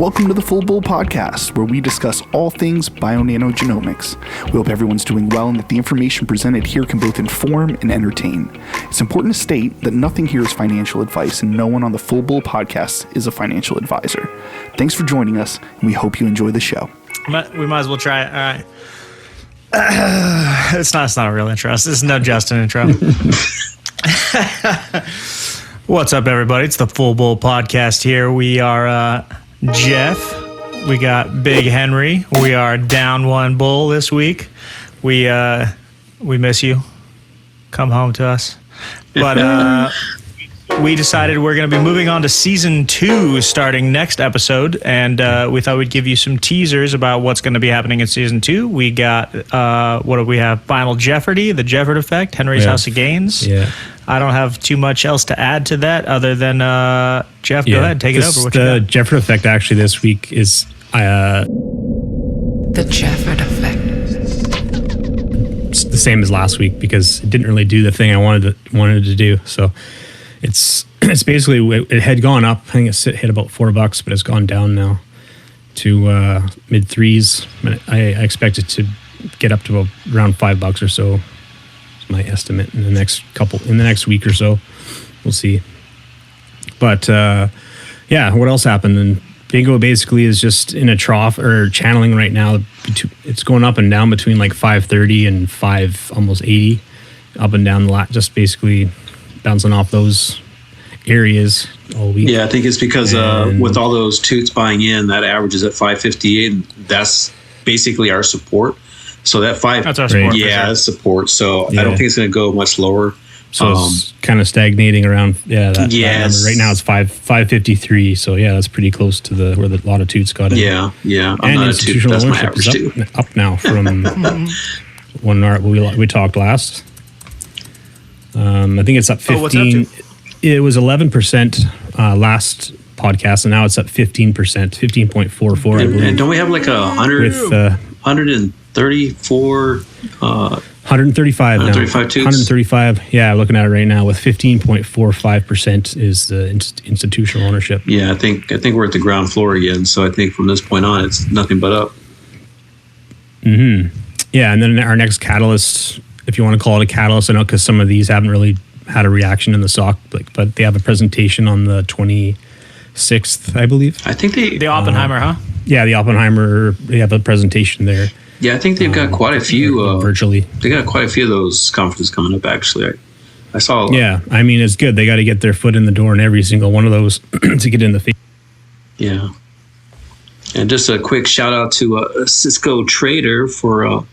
Welcome to the Full Bull Podcast, where we discuss all things bio-nanogenomics. We hope everyone's doing well and that the information presented here can both inform and entertain. It's important to state that nothing here is financial advice, and no one on the Full Bull Podcast is a financial advisor. Thanks for joining us, and we hope you enjoy the show. We might as well try it. All right. It's not a real intro. This is no Justin intro. What's up, everybody? It's the Full Bull Podcast here. We are Jeff. We got Big Henry. We are down one bull this week. We miss you. Come home to us. But we decided we're going to be moving on to season 2 starting next episode, and we thought we'd give you some teasers about what's going to be happening in season 2. We got what do we have? Final Jephordy, the Jephord Effect, Henry's House of Gainz. Yeah. I don't have too much else to add to that other than Jeff. Go ahead, take it over. What the Jephord Effect actually this week is the Jephord Effect. It's the same as last week because it didn't really do the thing I wanted to do. So it's basically, it had gone up. I think it hit about $4, but it's gone down now to mid threes. I expect it to get up to around $5 or so. My estimate in the next week or so. We'll see. But what else happened? And BNGO basically is just in a trough or channeling right now. It's going up and down between like 530 and 580, up and down the lot, just basically bouncing off those areas all week. Yeah, I think it's because with all those toots buying in, that averages at 558, and that's basically our support. So that's our support. Yeah, that's support. So I don't think it's going to go much lower. So it's kind of stagnating around. That number. Right now it's 553. So that's pretty close to where a lot of toots got in. Yeah. And institutional ownership is up now from when we talked last. I think it's up 15. What's up to? It was 11% last podcast, and now it's up 15%, 15.44. I believe. And don't we have like 135 now. 135 toots. 135. Yeah, looking at it right now with 15.45% is the institutional ownership. Yeah, I think we're at the ground floor again. So I think from this point on, it's nothing but up. Mm-hmm. Yeah, and then our next catalyst, if you want to call it a catalyst, I know because some of these haven't really had a reaction in the stock, but they have a presentation on the 26th, I believe. I think the Oppenheimer, huh? Yeah, the Oppenheimer. They have a presentation there. Yeah, I think they've got quite a few virtually. They got quite a few of those conferences coming up. Actually, I saw. Yeah, I mean it's good. They got to get their foot in the door in every single one of those to get in the face. Yeah, and just a quick shout out to Cisco Trader for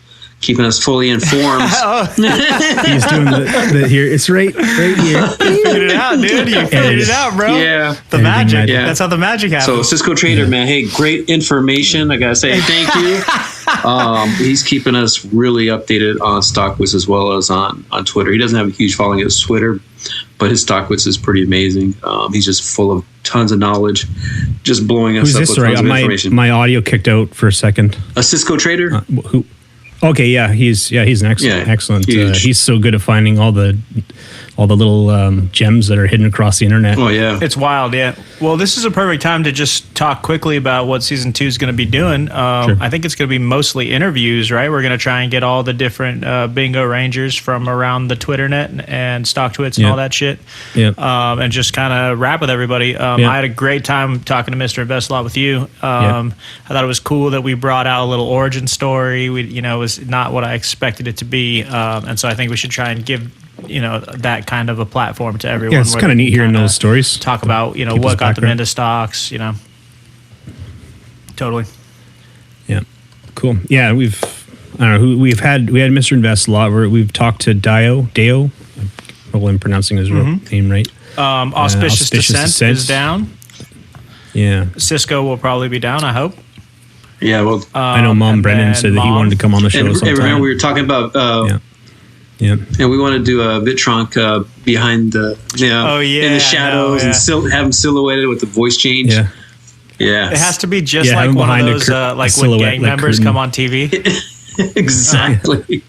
keeping us fully informed. He's doing the here. It's right here. You figured it out, dude. You figured it out, bro. Yeah. The magic. Yeah. That's how the magic happens. So Cisco Trader, man, hey, great information. I gotta say thank you. He's keeping us really updated on StockWits as well as on Twitter. He doesn't have a huge following as Twitter, but his StockWits is pretty amazing. He's just full of tons of knowledge, just blowing us up with tons of information. My audio kicked out for a second. A Cisco Trader? Who? Okay, he's an excellent. He's so good at finding all the little gems that are hidden across the internet. Oh yeah, it's wild. Yeah. Well, this is a perfect time to just talk quickly about what season 2 is going to be doing. Sure. I think it's going to be mostly interviews, right? We're going to try and get all the different BNGO Rangers from around the Twitternet and StockTwits and all that shit. Yeah. And just kind of rap with everybody. I had a great time talking to Mr. Investlot with you. I thought it was cool that we brought out a little origin story. It was not what I expected it to be, and so I think we should try and give that kind of a platform to everyone. Yeah, it's kind of neat hearing those stories. Talk about what got them into stocks. Totally. Yeah, cool. Yeah, we had Mr. Investlot. We've talked to Deo. Hopefully I'm pronouncing his real name right. Auspicious Descent is down. Yeah. Cisco will probably be down, I hope. Yeah, well, I know Mom Brennan said that he wanted to come on the show sometime. Remember we were talking about and we want to do a Vitronk behind the in the shadows and have him silhouetted with the voice change. Yeah, it has to be just like one of those like when gang members come on TV. Exactly.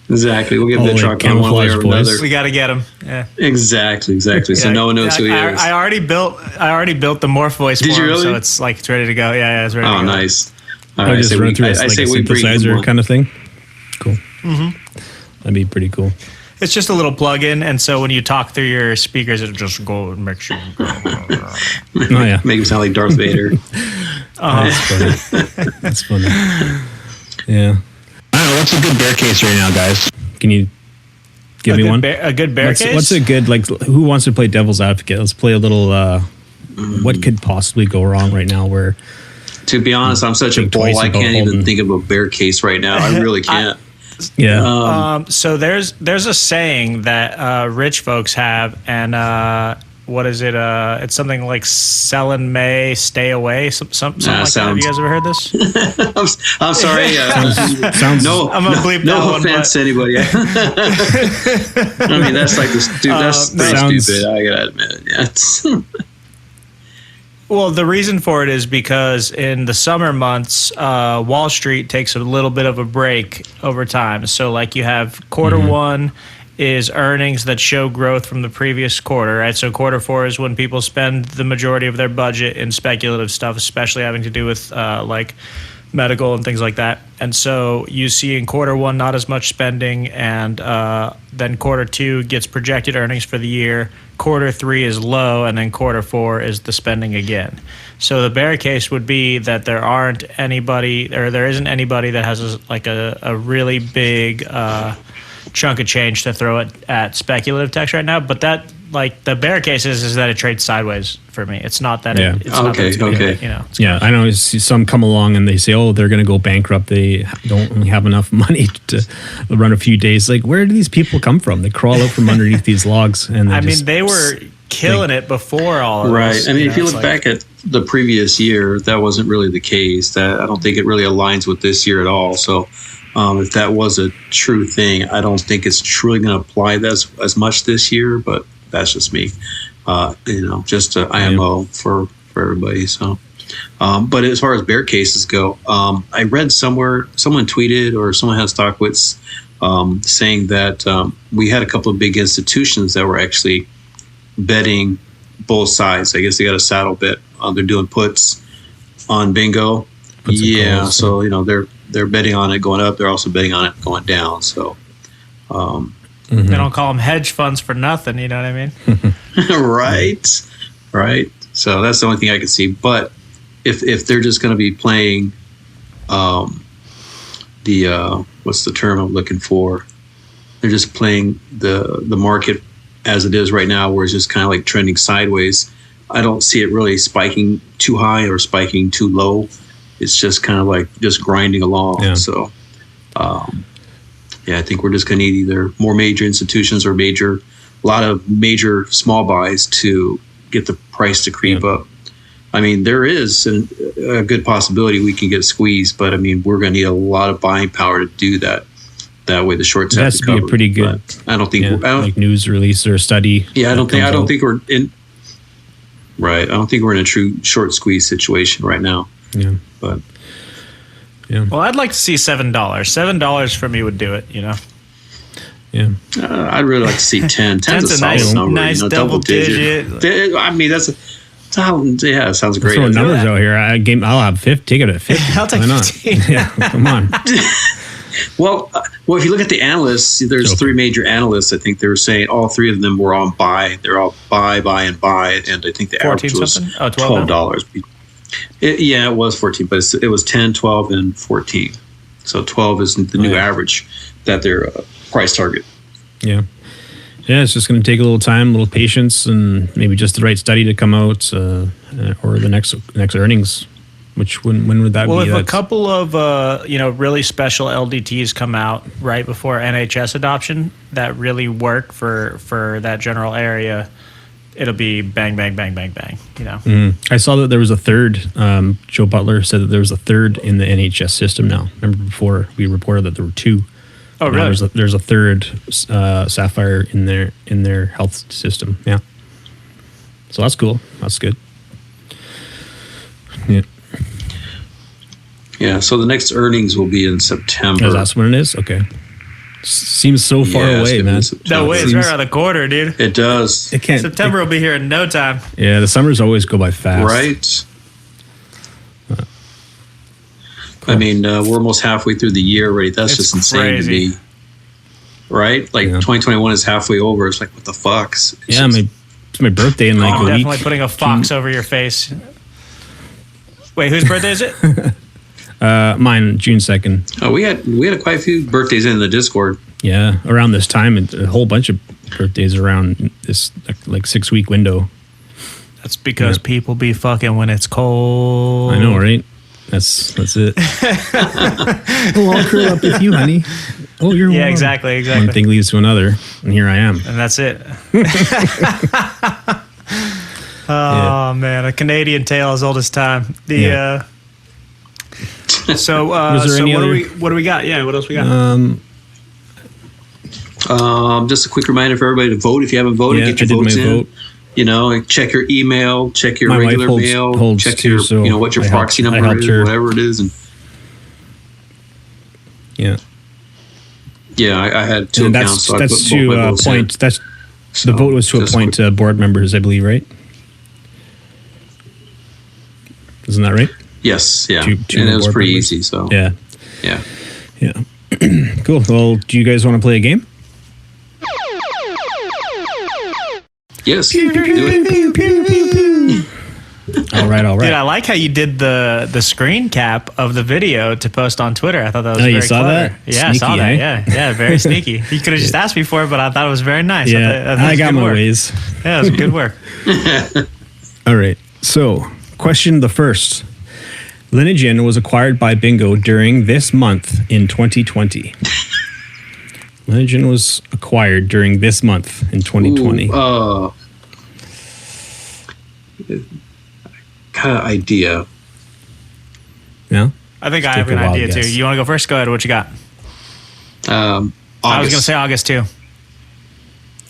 We'll give the like truck on one way or camouflage boys. another. We got to get him. Yeah. Exactly. So no one knows who he is. I already built the morph voice for Did you him, really? so it's like it's ready to go. Yeah, it's ready to go. Oh, nice. All I right, just run through I say a we bring him synthesizer one. kind of thing. Cool. That'd be pretty cool. It's just a little plug-in, and so when you talk through your speakers, it'll just go and make sure. Oh yeah, Make him sound like Darth Vader. that's funny. That's funny. Yeah. I don't know. What's a good bear case right now, guys? Can you give me one? A good bear case? What's a good, like, who wants to play devil's advocate? Let's play a little, what could possibly go wrong right now where... To be honest, I'm such a Think bull. twice I about can't even holding- think of a bear case right now. I really can't. Yeah. So there's a saying that rich folks have, and what is it? It's something like "sell in May, stay away." Something like that. Have sounds- you guys ever heard this? I'm sorry. Sounds No, I'm gonna bleep no that one, offense to anybody. I mean, that's like this, dude. That's pretty sounds- stupid. I gotta admit. Yeah, it's- Well, the reason for it is because in the summer months, Wall Street takes a little bit of a break over time. So, like, you have quarter one is earnings that show growth from the previous quarter, right? So, quarter four is when people spend the majority of their budget in speculative stuff, especially having to do with like medical and things like that. And so you see in quarter one not as much spending, and then quarter two gets projected earnings for the year. Quarter three is low, and then quarter four is the spending again. So the bear case would be that there isn't anybody that has a really big chunk of change to throw at speculative text right now. But that, like, the bear case is that it trades sideways for me. It's not that Yeah. it's not that it's gonna be, Okay. you know. Yeah, I know some come along and they say, oh, they're going to go bankrupt. They don't really have enough money to run a few days. Like, where do these people come from? They crawl out from underneath these logs. And They were killing it before all of right. this. I mean, if you it's look like- back at the previous year, that wasn't really the case. That I don't think it really aligns with this year at all. So, if that was a true thing, I don't think it's truly going to apply as much this year. But that's just me. Just a IMO for everybody. So, but as far as bear cases go, I read somewhere, someone tweeted or someone had StockWits saying that we had a couple of big institutions that were actually betting both sides. I guess they got a saddle bet. They're doing puts on BNGO. Puts and Yeah, calls, so they're betting on it going up. They're also betting on it going down. So. They don't call them hedge funds for nothing. You know what I mean? Right. So that's the only thing I can see. But if they're just going to be playing, what's the term I'm looking for? They're just playing the market as it is right now, where it's just kind of like trending sideways. I don't see it really spiking too high or spiking too low. It's just kind of like just grinding along. Yeah. So, I think we're just going to need either more major institutions or a lot of major small buys to get the price to creep up. I mean, there is a good possibility we can get squeezed, but I mean, we're going to need a lot of buying power to do that. That way, the shorts It have has to be cover. a pretty good, But I don't think like news release or a study. I don't that comes think we're in. Right, I don't think we're in a true short squeeze situation right now. out. Yeah. But Well, I'd like to see $7. $7 for me would do it. You know, Yeah. I'd really like to see 10. 10's Ten's a a solid nice- number. nice double digit. I mean, it sounds great. Throwing numbers out here. I'll have 50. Take it at 50. I'll take Why not? 15. Yeah, come on. Well, if you look at the analysts, there's Okay. three major analysts. I think they were saying all three of them were on buy. They're all buy, and buy, and I think the 14 average was something? Oh, 12 now? $12. It was 14, but it was 10, 12, and 14. So 12 is the new average that their price target. Yeah. Yeah, it's just going to take a little time, a little patience, and maybe just the right study to come out, or the next earnings. Which when would that well, be? if a That's- couple of really special LDTs come out right before NHS adoption that really work for that general area, it'll be bang, bang, bang, bang, bang. You know. I saw that there was a third. Joe Butler said that there was a third in the NHS system now. Remember before we reported that there were two. Oh, Now really? there's a third Sapphire in their health system. Yeah. So that's cool. That's good. Yeah. Yeah, so the next earnings will be in September. Oh, that's when it is? Okay. Seems so far away, man. No way, it's right around the corner, dude. It does. It can't. September will be here in no time. Yeah, the summers always go by fast. Right? I mean, we're almost halfway through the year already. That's just insane to me. Right? Like 2021 is halfway over. It's like, what the fuck? It's my birthday in like a week. Definitely putting a fox over your face. Wait, whose birthday is it? Mine, June 2nd. Oh, we had quite a few birthdays in the Discord. Yeah, around this time, and a whole bunch of birthdays around this like 6-week window. That's because people be fucking when it's cold. I know, right? That's it. Oh, I'll curl up with you, honey. Oh, you're warm. Exactly. One thing leads to another, and here I am. And that's it. Man, a Canadian tale as old as time. So what do we got? Yeah, what else we got? Just a quick reminder for everybody to vote. If you haven't voted, get your votes in. Vote. You know, check your email, check your regular mail, check your, what your proxy number is, whatever it is. And I had 2 accounts. So that's to appoint. The vote was to appoint board members, I believe, right? Isn't that right? Yes, yeah. Two and it was pretty members. easy. So yeah. Cool. Well, do you guys want to play a game? Yes. Do it. All right. Dude, I like how you did the screen cap of the video to post on Twitter. I thought that was very you saw clever. that? Yeah, Sneaky, I saw that. eh? Yeah, very sneaky. You could have just asked me for it, but I thought it was very nice. Yeah, I got my ways. Yeah, it was good work. All right. So, question the first. Lineagen was acquired by BNGO during this month in 2020. Lineagen was acquired during this month in 2020. Kind of idea. Yeah? I think I have an idea too. You want to go first? Go ahead. What you got? I was going to say August too.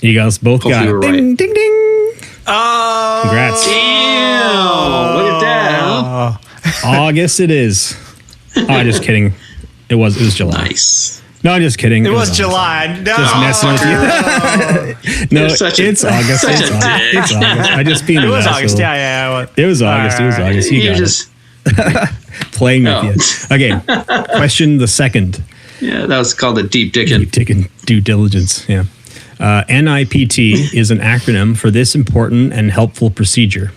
You guys both got it. Ding, ding, ding. Oh, congrats. Damn. Look at that, huh? August it is. Oh, just kidding. It was July. Nice. No, I'm just kidding. It was July. No. Just messing with you. No, it's August. It's August. I just being It was asshole. August. Yeah. It was August. It was August. You got just it. Playing with you. Okay. Question the second. Yeah, that was called a deep dickin'. Deep dickin' due diligence. Yeah. NIPT is an acronym for this important and helpful procedure.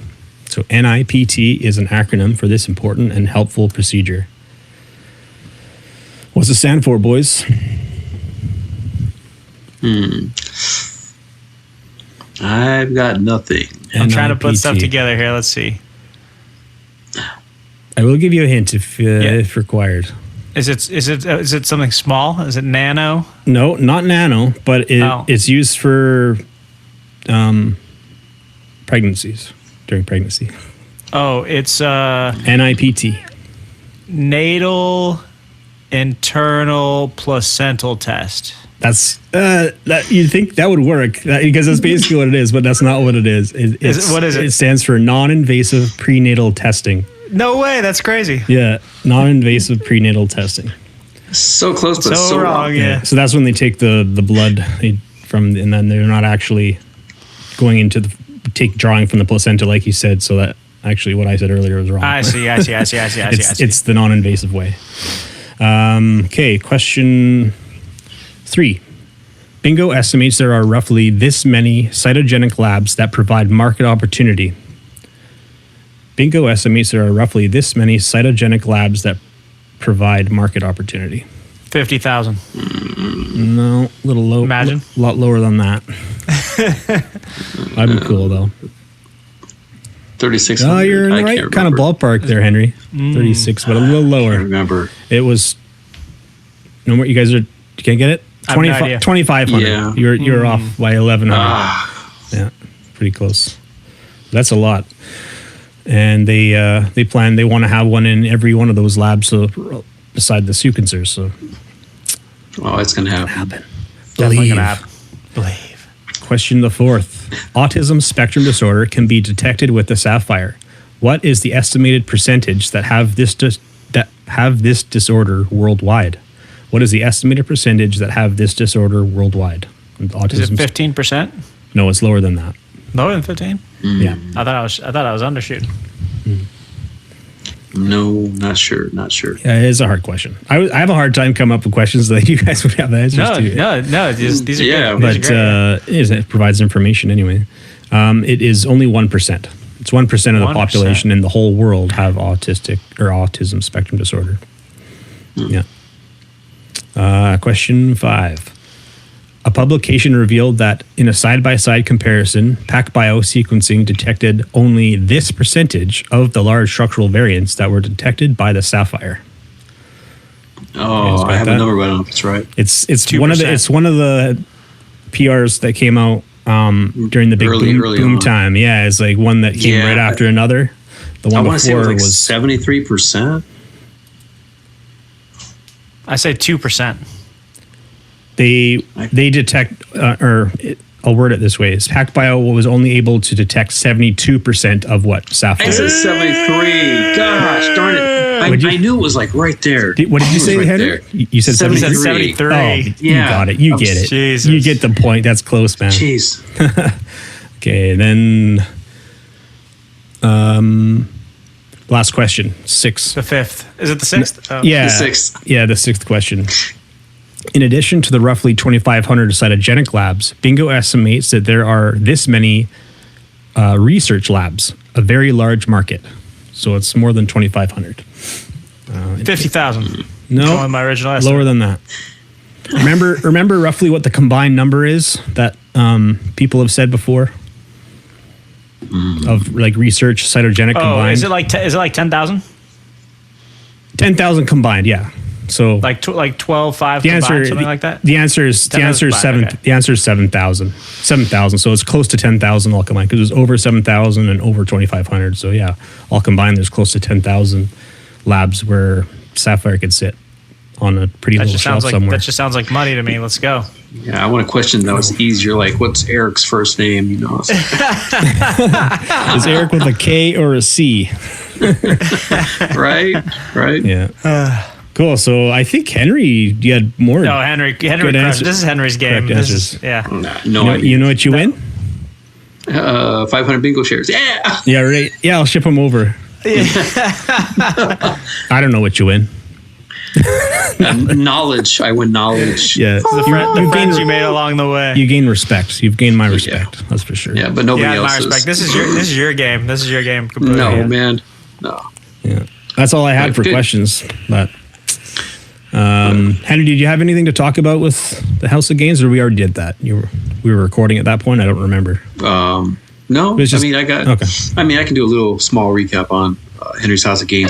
So NIPT is an acronym for this important and helpful procedure. What's it stand for, boys? I've got nothing. I'm trying to put stuff together here. Let's see. I will give you a hint if required. Is it something small? Is it nano? No, not nano, but it's used for pregnancies, during pregnancy. Oh, it's NIPT. natal internal placental test. That's that you'd think that would work because that's basically what it is, but that's not what it is. What is it? It stands for non-invasive prenatal testing. No way, that's crazy. Yeah, non-invasive prenatal testing. So close, but So wrong. Yeah. So that's when they take the blood from, and then they're not actually going into drawing from the placenta like you said. So that actually what I said earlier was wrong. I see. It's the non-invasive way. Okay, question 3. BNGO estimates there are roughly this many cytogenic labs that provide market opportunity. BNGO estimates there are roughly this many cytogenic labs that provide market opportunity. 50,000. No, a little low. Imagine. A lot lower than that. That'd be cool, though. 36. Oh, you're in the right kind of ballpark there, Henry. 36, but a little lower. I remember. It was... No more. You guys are... You can't get it? 2,500. Yeah. You're off by 1,100. Yeah, pretty close. That's a lot. And they want to have one in every one of those labs, so beside the sequencers. So, it's gonna happen. Definitely gonna happen. Believe. Question the 4th. Autism spectrum disorder can be detected with the Sapphire. What is the estimated percentage that have this that have this disorder worldwide? What is the estimated percentage that have this disorder worldwide? Is it 15%? No, it's lower than that. Lower than 15? Yeah. I thought I was undershooting. No, not sure. Yeah, it is a hard question. I have a hard time coming up with questions that you guys would have the answers to. No. These are good. But These are great. it provides information anyway. It is only 1%. It's 1% of the 1%. population in the whole world have autistic or autism spectrum disorder. Yeah. Question 5. A publication revealed that in a side-by-side comparison, PacBio sequencing detected only this percentage of the large structural variants that were detected by the Sapphire. Oh, I have a number, but I don't know if it's right. It's 2%. one of the PRs that came out during the big Early boom on. time. Yeah, it's like one that came right after another. The one I want to say it before was was 73%. I say 2%. they detect I'll word it this way: is PacBio was only able to detect 72% of what Sapphire. I said 73. Gosh, darn it! I knew it was like right there. What did you say, right Henry? there. You said 73. 73. Oh, Yeah. you got it. You get it. Jesus. You get the point. That's close, man. Jeez. Okay, then last question, 6. The 5th. Is it the 6th? Oh. Yeah, The 6th. Yeah, the 6th question. In addition to the roughly 2,500 cytogenic labs, BNGO estimates that there are this many research labs, a very large market. So it's more than 2,500. 50,000. No, Only my original estimate. lower than that. Remember roughly what the combined number is that people have said before of like research cytogenic combined. Is it like 10,000? 10,000 combined? Yeah. So Like 12, 5 the combined, answer, something like that? The answer is 10,000 7. okay. The answer is 7,000. 7,000. So it's close to 10,000 all combined because it was over 7,000 and over 2,500. So yeah, all combined, there's close to 10,000 labs where Sapphire could sit on a pretty little shelf somewhere. That just sounds like money to me. Let's go. Yeah, I want a question that was easier. Like, what's Eric's first name? You know. Is Eric with a K or a C? Right. Yeah. Cool. So I think Henry, you had more. No, Henry crushed. answer- This is Henry's game. correct This is, answers. yeah. No idea. You know what you win? 500 bingo shares. Yeah. Yeah, right. Yeah, I'll ship them over. I don't know what you win. Knowledge. I win knowledge. Yeah. The friends you made along the way. You gain respect. You've gained my respect. That's for sure. Yeah, but nobody Yeah, my else's. respect. This is your game. This is your game. Completely. No, Yeah. man. No. Yeah. That's all I had for Good. questions. But Henry, did you have anything to talk about with the House of Gainz, or we already did that? We were recording at that point. I don't remember. No. It's just- I can do a little small recap on Henry's House of Gainz.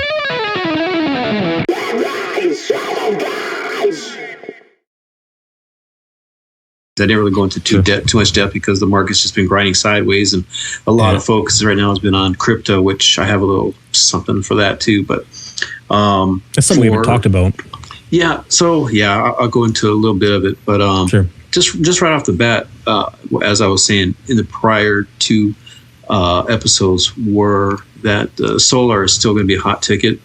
I didn't really go into too much depth because the market's just been grinding sideways, and a lot of focus right now has been on crypto, which I have a little something for that too. But That's something we haven't talked about. Yeah, so I'll go into a little bit of it, but Sure. just right off the bat, as I was saying in the prior two episodes, were that solar is still going to be a hot ticket.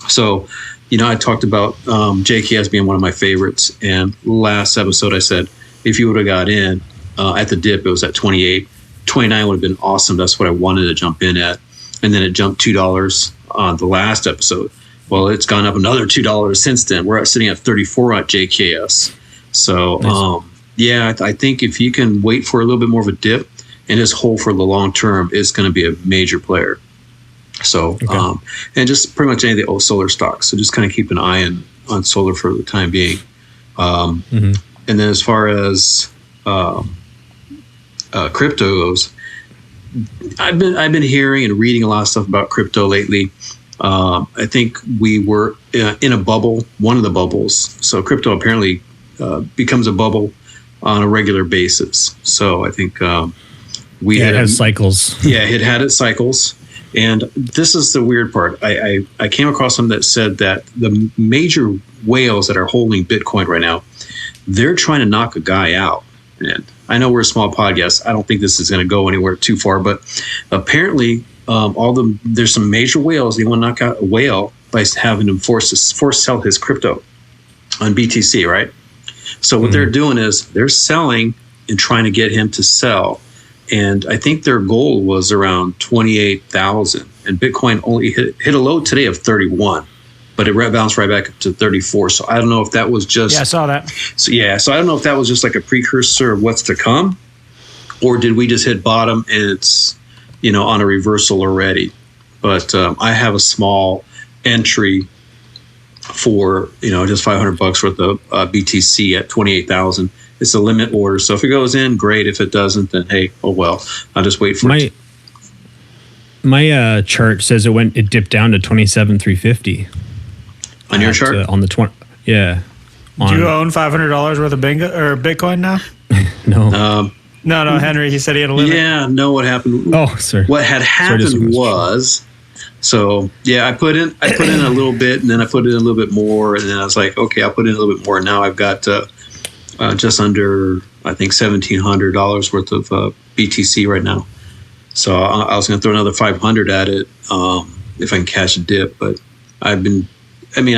So, I talked about JK as being one of my favorites, and last episode I said if you would have got in at the dip, it was at 28. 29 would have been awesome. That's what I wanted to jump in at, and then it jumped $2 on the last episode. Well, it's gone up another $2 since then. We're sitting at 34 at JKS. So, nice. I think if you can wait for a little bit more of a dip and just hold for the long term, it's going to be a major player. So, and just pretty much any of the solar stocks. So just kind of keep an eye on solar for the time being. And then as far as crypto goes, I've been hearing and reading a lot of stuff about crypto lately. I think we were in a bubble, one of the bubbles. So crypto apparently becomes a bubble on a regular basis. So I think it has cycles. Yeah, it had its cycles. And this is the weird part. I came across something that said that the major whales that are holding Bitcoin right now, they're trying to knock a guy out. And I know we're a small podcast. I don't think this is going to go anywhere too far, but apparently there's some major whales. They want to knock out a whale, by having him force sell his crypto on BTC, right? So what they're doing is they're selling and trying to get him to sell. And I think their goal was around 28,000. And Bitcoin only hit a low today of 31, but it bounced right back up to 34. So I don't know if that was just... Yeah, I saw that. So I don't know if that was just like a precursor of what's to come, or did we just hit bottom and it's, on a reversal already? But I have a small entry for, just $500 worth of BTC at 28,000. It's a limit order. So if it goes in, great. If it doesn't, then hey, oh well. I'll just wait for it. My chart says it dipped down to 27,350. On your chart? On the 20. Yeah. Do you own $500 worth of bingo or Bitcoin now? No. No, Henry. He said he had a limit. Yeah, no. What happened? Oh, sorry. What had happened was, I put in a little bit, and then I put in a little bit more, and then I was like, okay, I'll put in a little bit more. Now I've got just under, I think, $1,700 worth of BTC right now. So I was going to throw another 500 at it if I can catch a dip, but I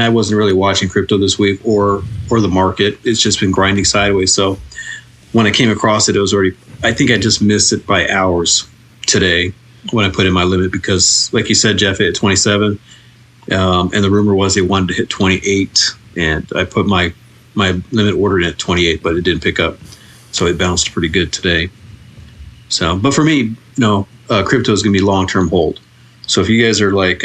wasn't really watching crypto this week or the market. It's just been grinding sideways. So when I came across it, it was already, I think I just missed it by hours today when I put in my limit because, like you said, Jeff, it hit 27. And the rumor was they wanted to hit 28. And I put my limit order in at 28, but it didn't pick up. So it bounced pretty good today. So, but for me, crypto is going to be long-term hold. So if you guys are like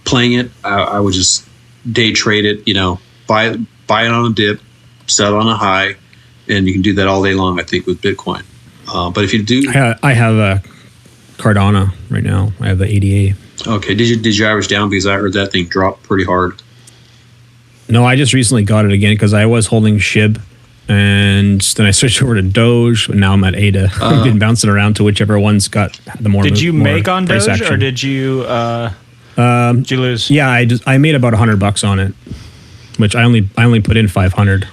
playing it, I would just day trade it, buy it on a dip, sell it on a high, and you can do that all day long, I think, with Bitcoin. But if you do... I have a Cardano right now. I have the ADA. Okay. Did you average down? Because I heard that thing drop pretty hard. No, I just recently got it again because I was holding SHIB, and then I switched over to Doge, but now I'm at ADA. I've been bouncing around to whichever one's got the more. Did you make on Doge, action. or did you lose? Yeah, I made about $100 on it, which I only put in 500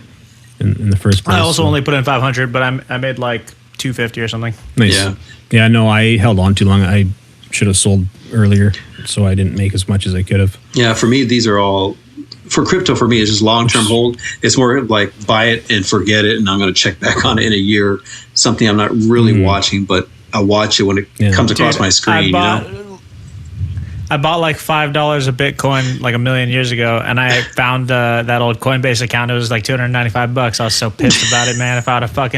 in the first place. I also only put in 500, but I made like 250 or something. Nice. Yeah. No, I held on too long. I should have sold earlier, so I didn't make as much as I could have. Yeah, for me, these are all. For crypto, for me, it's just long-term hold. It's more like buy it and forget it, and I'm going to check back on it in a year. Something I'm not really watching, but I'll watch it when it comes across my screen. I bought like $5 of Bitcoin like a million years ago, and I found that old Coinbase account. It was like $295. I was so pissed about it, man. If I'd have bought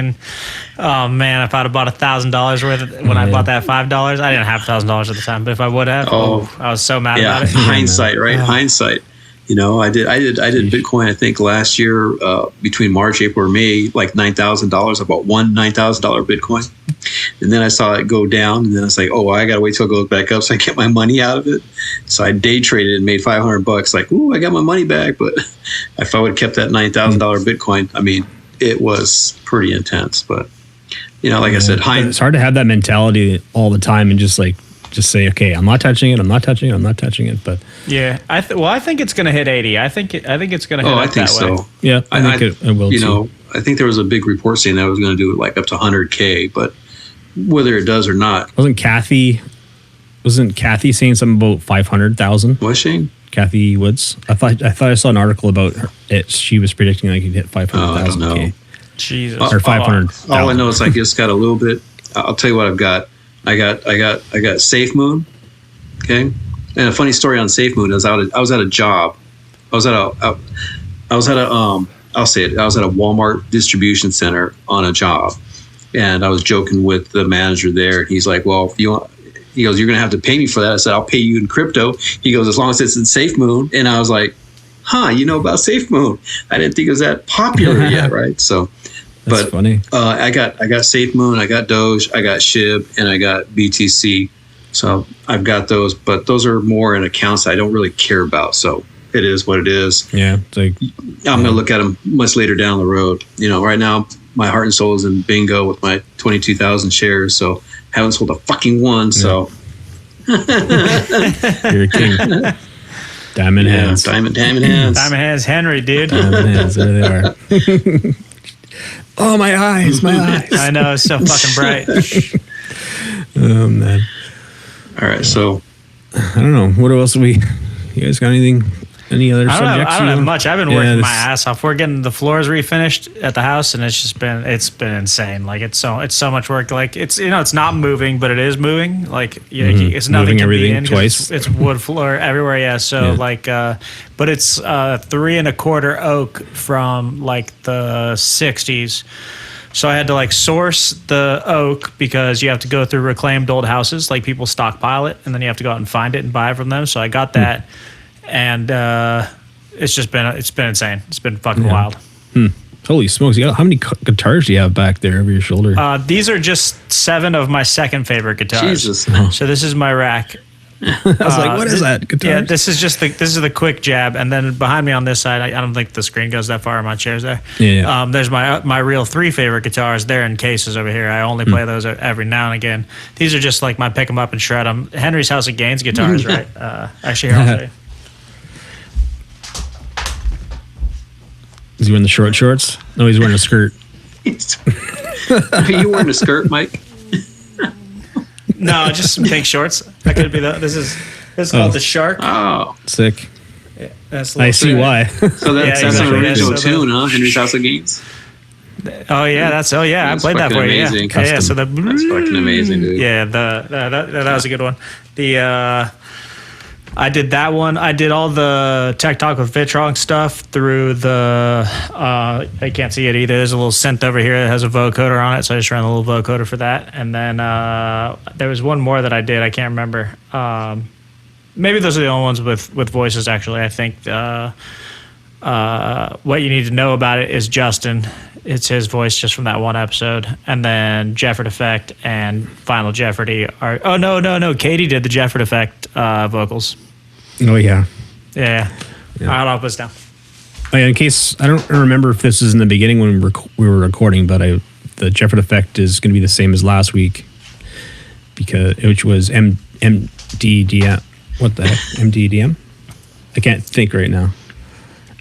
$1,000 worth when I bought that $5, I didn't have $1,000 at the time, but if I would have, I was so mad about it. Hindsight, right? Hindsight. I did Bitcoin, I think last year, between March, April, or May, like $9,000. I bought one $9,000 Bitcoin. And then I saw it go down. And then I was like, I got to wait till it goes back up so I get my money out of it. So I day traded and made $500. Like, I got my money back. But if I would have kept that $9,000 Bitcoin, it was pretty intense. But, like I said, it's hard to have that mentality all the time and just say, okay, I'm not touching it. But yeah, I think it's going to hit 80. I think it's going to hit. I think so. Way. Yeah, I think it will. Too. I think there was a big report saying that I was going to do it like up to 100K, but whether it does or not, wasn't Kathy saying something about 500,000? Was she? Kathy Woods. I thought I saw an article about it. She was predicting like you'd hit 500,000. I don't know. Jesus. Or 500. All I know is I just got a little bit. I'll tell you what I've got. I got SafeMoon. Okay. And a funny story on SafeMoon is I was at a job. I was at a Walmart distribution center on a job. And I was joking with the manager there. And he's like, well, if you want, he goes, you're going to have to pay me for that. I said, I'll pay you in crypto. He goes, as long as it's in SafeMoon. And I was like, you know about SafeMoon. I didn't think it was that popular yet. Right. So, That's funny. I got SafeMoon, I got Doge, I got SHIB, and I got BTC. So I've got those, but those are more in accounts I don't really care about. So it is what it is. Yeah. It's like, I'm going to look at them much later down the road. Right now, my heart and soul is in BNGO with my 22,000 shares. So haven't sold a fucking one. So you're a king. Diamond hands. Diamond hands. Diamond hands, Henry, dude. Diamond hands. There they are. Oh, my eyes. I know, it's so fucking bright. Oh, man. All right, so I don't know. What else do we You guys got anything? Any other subjects? I don't have much. I've been working my ass off. We're getting the floors refinished at the house, and it's been insane. Like it's so much work. Like it's not moving, but it is moving. Like it's nothing moving can be everything in twice. It's wood floor everywhere. Yeah. So but it's 3 1/4 oak from like the 60s. So I had to like source the oak because you have to go through reclaimed old houses. Like people stockpile it, and then you have to go out and find it and buy it from them. So I got that. And it's been insane. It's been fucking wild. Holy smokes! How many guitars do you have back there over your shoulder? These are just 7 of my second favorite guitars. Jesus. So this is my rack. I was like, what is that? Guitar? Yeah, this is the quick jab, and then behind me on this side, I don't think the screen goes that far. My chair's there. Yeah. There's my real 3 favorite guitars. They're in cases over here. I only play those every now and again. These are just like my pick 'em up and shred 'em. Henry's House of Gainz guitars, right? Actually, here I'll show you. Is he wearing the short shorts? No, he's wearing a skirt. Are you wearing a skirt, Mike? No, just some pink shorts. That could be this is called the Shark. Oh, Sick. Yeah, that's I see why. so that's exactly. an original Yeah, so tune, huh? Henry's House of Gainz. I played that for you. amazing. Yeah, so That's fucking amazing, dude. yeah, that was a good one. I did that one. I did all the Tech Talk with Vitrong stuff through the. I can't see it either. There's a little synth over here that has a vocoder on it, so I just ran a little vocoder for that. And then there was one more that I did. I can't remember. Maybe those are the only ones with voices. Actually, I think what you need to know about it is Justin. It's his voice just from that one episode. And then Jephord Effect and Final Jephordy are. Oh no! Katie did the Jephord Effect vocals. Oh yeah. Yeah. All right, I'll put this down. Oh, yeah, in case I don't remember if this is in the beginning when we were recording, but the Jephord Effect is going to be the same as last week which was MDDM. What the heck? MDDM? I can't think right now.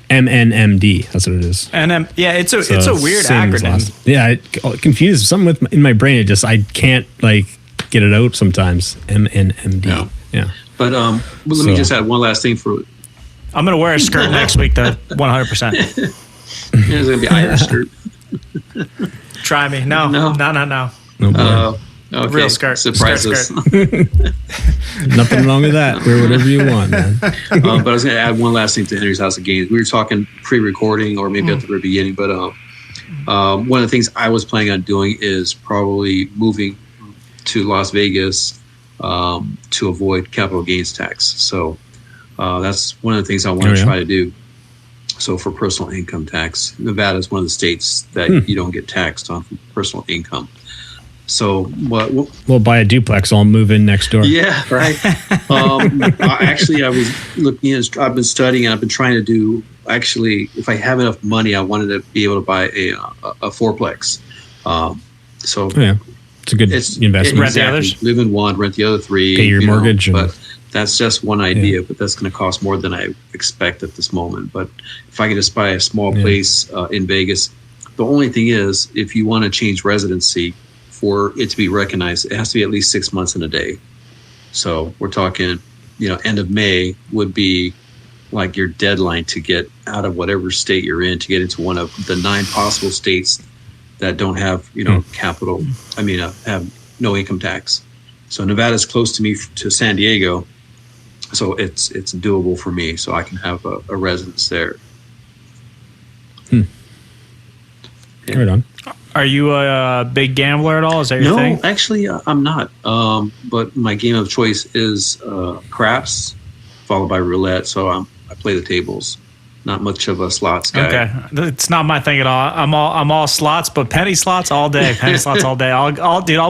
MNMD. That's what it is. And it's a weird acronym. Yeah, it confused something in my brain. I can't like get it out sometimes. MNMD. Yeah. But let me just add one last thing for. I'm gonna wear a skirt next week, though. 100%. It's gonna be Irish skirt. Try me. No. No. Okay. Real skirt. Surprises. Nothing wrong with that. Wear whatever you want, man. But I was going to add one last thing to Henry's House of Gainz. We were talking pre-recording or maybe at the very beginning, but one of the things I was planning on doing is probably moving to Las Vegas to avoid capital gains tax. So that's one of the things I want to try to do. So for personal income tax, Nevada is one of the states that you don't get taxed on personal income. So we'll buy a duplex. I'll move in next door. Yeah, right. Actually, I was looking at. I've been studying. I've been trying to do. Actually, if I have enough money, I wanted to be able to buy a fourplex. So it's a good investment. Rent the others. Live in one, rent the other 3. Pay your mortgage. But that's just one idea. But that's going to cost more than I expect at this moment. But if I can just buy a small place in Vegas, the only thing is, if you want to change residency. For it to be recognized, it has to be at least 6 months and a day. So we're talking, end of May would be like your deadline to get out of whatever state you're in to get into one of the 9 possible states that don't have, have no income tax. So Nevada's close to me to San Diego, so it's doable for me. So I can have a residence there. Yeah. Right on. Are you a big gambler at all? Is that your thing? No, actually, I'm not. But my game of choice is craps, followed by roulette. So I play the tables. Not much of a slots guy. Okay, it's not my thing at all. I'm all slots, but penny slots all day. Penny slots all day. I'll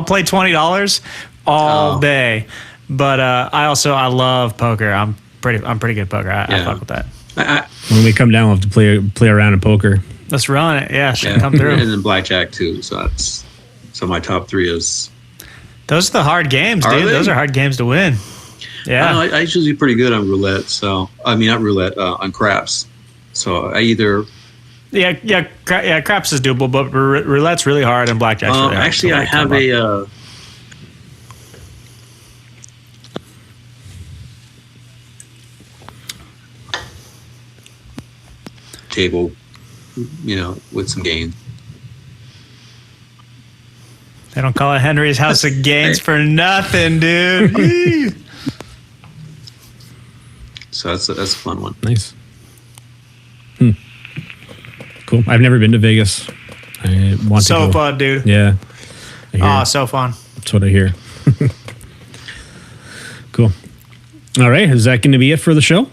play $20 all day. But I love poker. I'm pretty good at poker. I fuck with that. When we come down, we'll have to play around in poker. Let's run it. Yeah, come through. And then blackjack too. So my top 3 is. Those are the hard games, dude. Those are hard games to win. Yeah, I usually do pretty good on roulette. So not roulette, on craps. So I either. Craps is doable, but roulette's really hard and blackjack's really hard. Actually, I have a. table, with some Gainz. They don't call it Henry's House of Gainz for nothing, dude. So that's a fun one. Nice. Cool. I've never been to Vegas. I want to go. So fun, dude. Yeah. So fun. That's what I hear. Cool. All right. Is that going to be it for the show?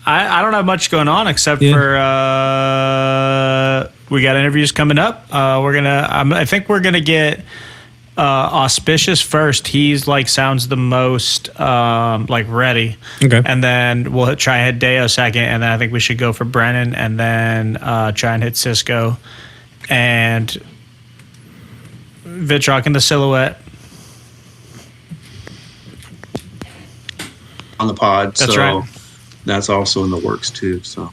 I don't have much going on except for we got interviews coming up. I think we're gonna get Auspicious first. He's sounds the most ready. Okay. And then we'll try and hit Deo second, and then I think we should go for Brennan, and then try and hit Cisco and Vitrock in the Silhouette on the pod. That's right. That's also in the works too. So,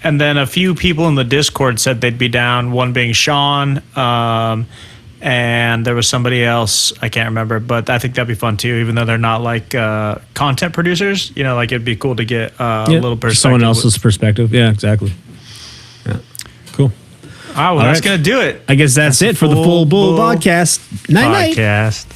and then a few people in the Discord said they'd be down. One being Sean, and there was somebody else I can't remember, but I think that'd be fun too. Even though they're not content producers, it'd be cool to get a little perspective. Someone else's perspective. Yeah, exactly. Yeah, cool. All right, that's gonna do it. I guess that's it for the Full Bull podcast. Night. Podcast.